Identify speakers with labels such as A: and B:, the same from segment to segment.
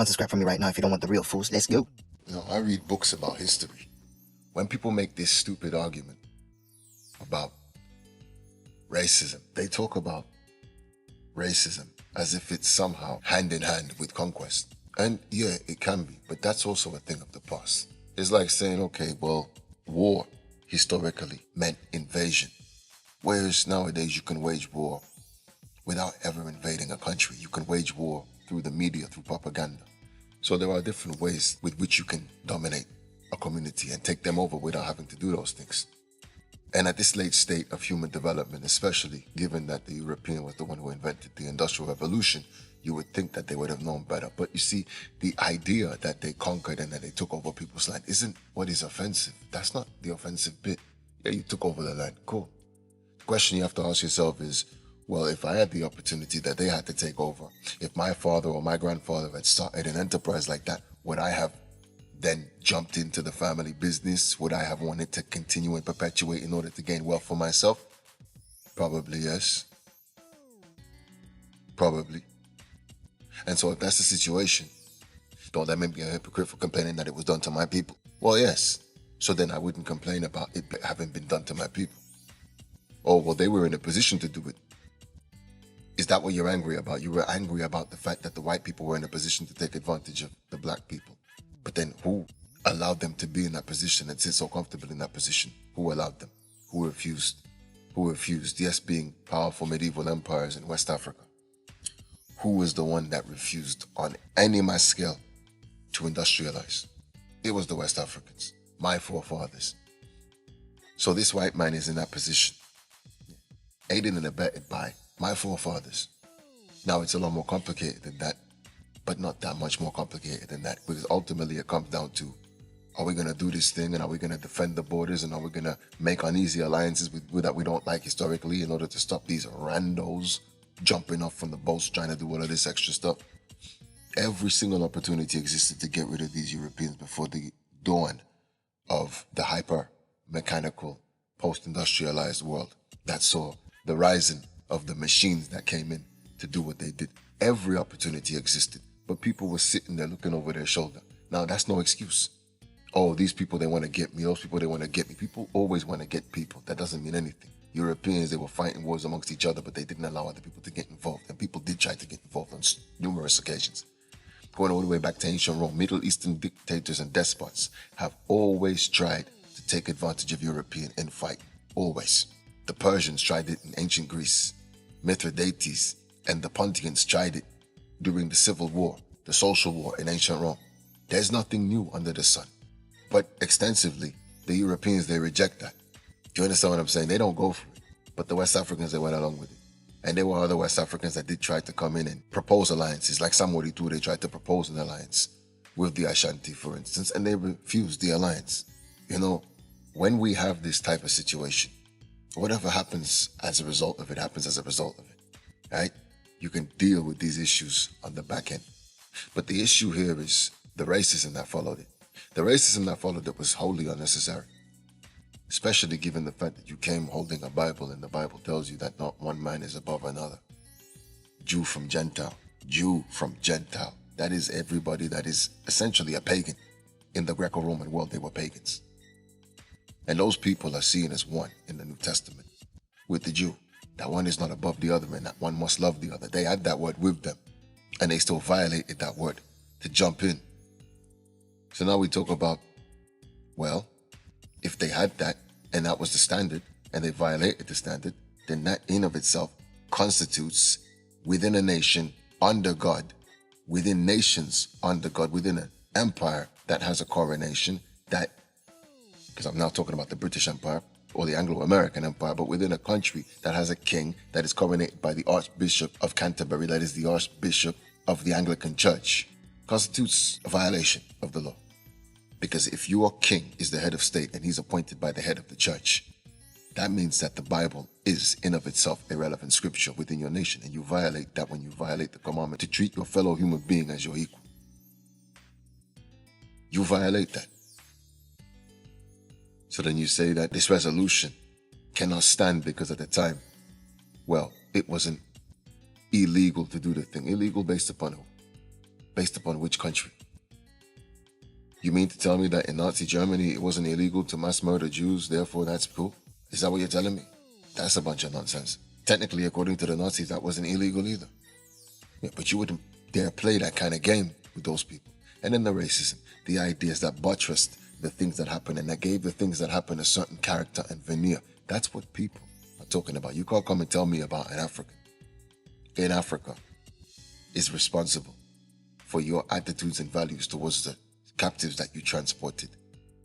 A: Unsubscribe from me right now if you don't want the real fools. Let's go.
B: You know, I read books about history. When people make this stupid argument about racism, they talk about racism as if it's somehow hand in hand with conquest. And yeah, it can be, but that's also a thing of the past. It's like saying, okay, well, war historically meant invasion. Whereas nowadays you can wage war without ever invading a country. You can wage war through the media, through propaganda. So there are different ways with which you can dominate a community and take them over without having to do those things. And at this late state of human development, especially given that the European was the one who invented the Industrial Revolution, you would think that they would have known better. But you see, the idea that they conquered and that they took over people's land isn't what is offensive. That's not the offensive bit. Yeah, you took over the land. Cool. The question you have to ask yourself is, well, if I had the opportunity that they had to take over, if my father or my grandfather had started an enterprise like that, would I have then jumped into the family business? Would I have wanted to continue and perpetuate in order to gain wealth for myself? Probably yes. Probably. And so if that's the situation, don't that make me a hypocrite for complaining that it was done to my people? Well, yes. So then I wouldn't complain about it having been done to my people. Oh, well, they were in a position to do it. Is that what you're angry about? You were angry about the fact that the white people were in a position to take advantage of the black people. But then who allowed them to be in that position and sit so comfortable in that position? Who allowed them? Who refused? Who refused? Yes, being powerful medieval empires in West Africa. Who was the one that refused on any mass scale to industrialize? It was the West Africans, my forefathers. So this white man is in that position, aided and abetted by my forefathers. Now it's a lot more complicated than that, but not that much more complicated than that, because ultimately it comes down to, are we going to do this thing and are we going to defend the borders and are we going to make uneasy alliances with that we don't like historically in order to stop these randos jumping off from the boats trying to do all of this extra stuff? Every single opportunity existed to get rid of these Europeans before the dawn of the hyper-mechanical, post-industrialized world that saw the rising of the machines that came in to do what they did. Every opportunity existed, but people were sitting there looking over their shoulder. Now, that's no excuse. Oh, these people, they want to get me. Those people, they want to get me. People always want to get people. That doesn't mean anything. Europeans, they were fighting wars amongst each other, but they didn't allow other people to get involved. And people did try to get involved on numerous occasions. Going all the way back to ancient Rome, Middle Eastern dictators and despots have always tried to take advantage of European infighting. Always. The Persians tried it in ancient Greece. Mithridates and the Pontians tried it during the Civil War, the Social War in ancient Rome. There's nothing new under the sun. But extensively, the Europeans, they reject that. Do you understand what I'm saying? They don't go for it. But the West Africans, they went along with it. And there were other West Africans that did try to come in and propose alliances. Like Samori too, they tried to propose an alliance with the Ashanti, for instance, and they refused the alliance. You know, when we have this type of situation, whatever happens as a result of it happens as a result of it, right? You can deal with these issues on the back end. But the issue here is the racism that followed it. The racism that followed it was wholly unnecessary, especially given the fact that you came holding a Bible and the Bible tells you that not one man is above another. Jew from Gentile, Jew from Gentile. That is everybody that is essentially a pagan. In the Greco-Roman world, they were pagans. And those people are seen as one in the New Testament with the Jew. That one is not above the other and that one must love the other. They had that word with them and they still violated that word to jump in. So now we talk about, well, if they had that and that was the standard and they violated the standard, then that in of itself constitutes within a nation under God, within nations under God, within an empire that has a coronation that, because I'm now talking about the British Empire or the Anglo-American Empire, but within a country that has a king that is coronated by the Archbishop of Canterbury, that is the Archbishop of the Anglican Church, constitutes a violation of the law. Because if your king is the head of state and he's appointed by the head of the church, that means that the Bible is in of itself a relevant scripture within your nation, and you violate that when you violate the commandment to treat your fellow human being as your equal. You violate that. So then you say that this resolution cannot stand because at the time, well, it wasn't illegal to do the thing. Illegal based upon who? Based upon which country? You mean to tell me that in Nazi Germany it wasn't illegal to mass murder Jews, therefore that's cool? Is that what you're telling me? That's a bunch of nonsense. Technically, according to the Nazis, that wasn't illegal either. Yeah, but you wouldn't dare play that kind of game with those people. And then the racism, the ideas that buttressed the things that happened and that gave the things that happened a certain character and veneer. That's what people are talking about. You can't come and tell me about an African in Africa is responsible for your attitudes and values towards the captives that you transported.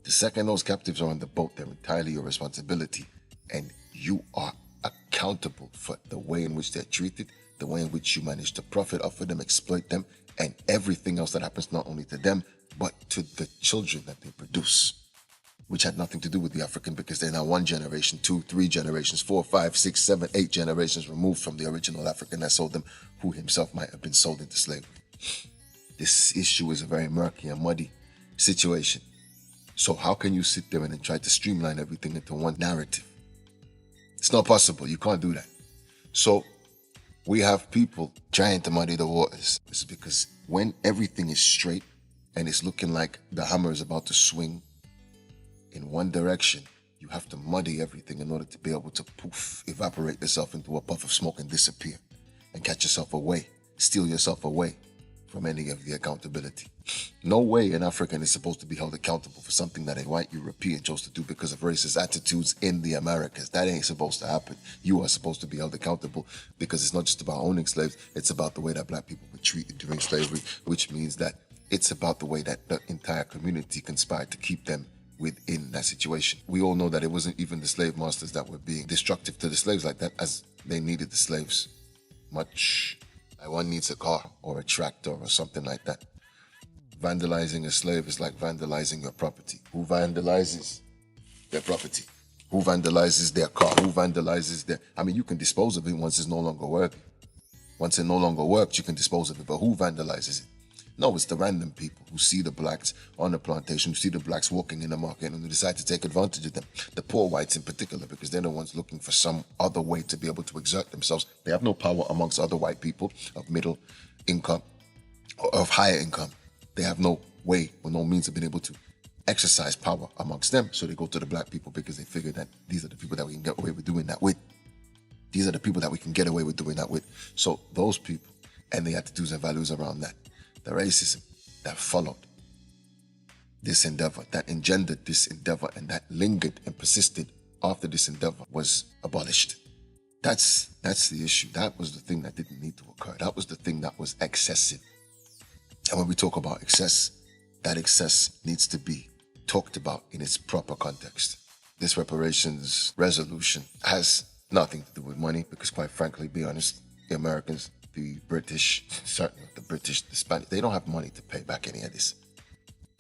B: The second those captives are on the boat, they're entirely your responsibility, and you are accountable for the way in which they're treated, the way in which you manage to profit off of them, exploit them, and everything else that happens not only to them, but to the children that they produce, which had nothing to do with the African because they're now 1 generation, 2, 3 generations, 4, 5, 6, 7, 8 generations removed from the original African that sold them, who himself might have been sold into slavery. This issue is a very murky and muddy situation. So how can you sit there and then try to streamline everything into one narrative? It's not possible. You can't do that. So we have people trying to muddy the waters. This is because when everything is straight and it's looking like the hammer is about to swing in one direction, you have to muddy everything in order to be able to poof, evaporate yourself into a puff of smoke and disappear and catch yourself away, steal yourself away from any of the accountability. No way an African is supposed to be held accountable for something that a white European chose to do because of racist attitudes in the Americas. That ain't supposed to happen. You are supposed to be held accountable because it's not just about owning slaves, it's about the way that black people were treated during slavery, which means that it's about the way that the entire community conspired to keep them within that situation. We all know that it wasn't even the slave masters that were being destructive to the slaves like that, as they needed the slaves much. Like one needs a car or a tractor or something like that. Vandalizing a slave is like vandalizing your property. Who vandalizes their property? Who vandalizes their car? Who vandalizes their... I mean, you can dispose of it once it's no longer working. Once it no longer works, you can dispose of it. But who vandalizes it? No, it's the random people who see the blacks on the plantation, who see the blacks walking in the market and who decide to take advantage of them. The poor whites in particular, because they're the ones looking for some other way to be able to exert themselves. They have no power amongst other white people of middle income or of higher income. They have no way or no means of being able to exercise power amongst them. So they go to the black people because they figure that these are the people that we can get away with doing that with. These are the people that we can get away with doing that with. So those people and the attitudes and values around that, the racism that followed this endeavor, that engendered this endeavor, and that lingered and persisted after this endeavor was abolished. That's the issue. That was the thing that didn't need to occur. That was the thing that was excessive. And when we talk about excess, that excess needs to be talked about in its proper context. This reparations resolution has nothing to do with money because, quite frankly, be honest, the Americans, the British, certainly the British, the Spanish, they don't have money to pay back any of this.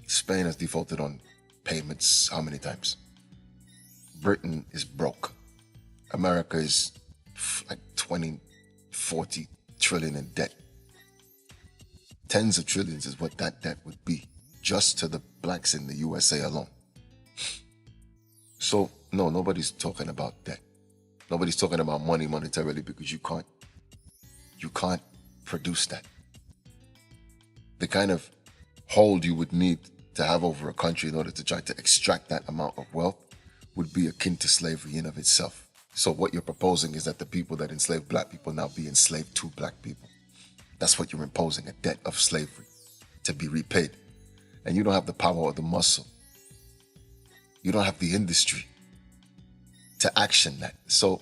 B: Spain has defaulted on payments how many times? Britain is broke. America is like 20, 40 trillion in debt. Tens of trillions is what that debt would be just to the blacks in the USA alone. So, no, nobody's talking about debt. Nobody's talking about money monetarily because you can't produce that. The kind of hold you would need to have over a country in order to try to extract that amount of wealth would be akin to slavery in of itself. So what you're proposing is that the people that enslaved black people now be enslaved to black people. That's what you're imposing, a debt of slavery to be repaid. And you don't have the power or the muscle. You don't have the industry to action that. So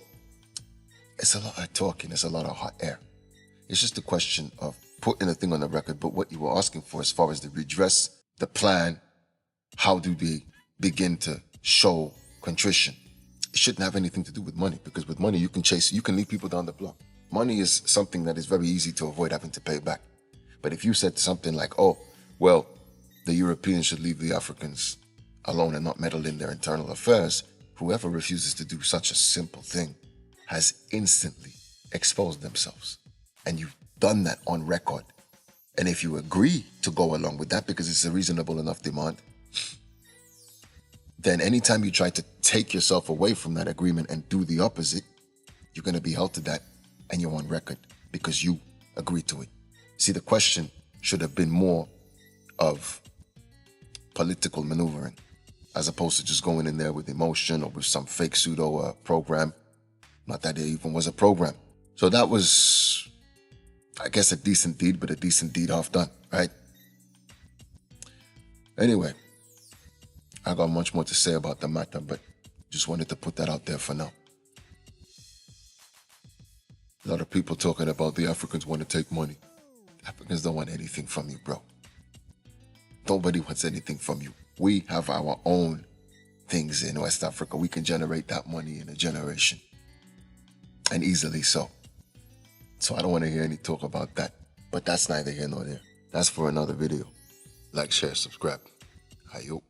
B: it's a lot of talking, it's a lot of hot air. It's just a question of putting a thing on the record, but what you were asking for as far as the redress, the plan, how do they begin to show contrition? It shouldn't have anything to do with money, because with money you can lead people down the block. Money is something that is very easy to avoid having to pay back. But if you said something like, oh, well, the Europeans should leave the Africans alone and not meddle in their internal affairs, whoever refuses to do such a simple thing has instantly exposed themselves. And you've done that on record. And if you agree to go along with that because it's a reasonable enough demand, then anytime you try to take yourself away from that agreement and do the opposite, you're going to be held to that and you're on record because you agreed to it. See, the question should have been more of political maneuvering, as opposed to just going in there with emotion or with some fake pseudo program. Not that there even was a program. So that was, I guess, a decent deed, but a decent deed half done, right? Anyway, I got much more to say about the matter, but just wanted to put that out there for now. A lot of people talking about the Africans want to take money. Africans don't want anything from you, bro. Nobody wants anything from you. We have our own things in West Africa. We can generate that money in a generation. And easily so. So I don't want to hear any talk about that. But that's neither here nor there. That's for another video. Like, share, subscribe. Ayo.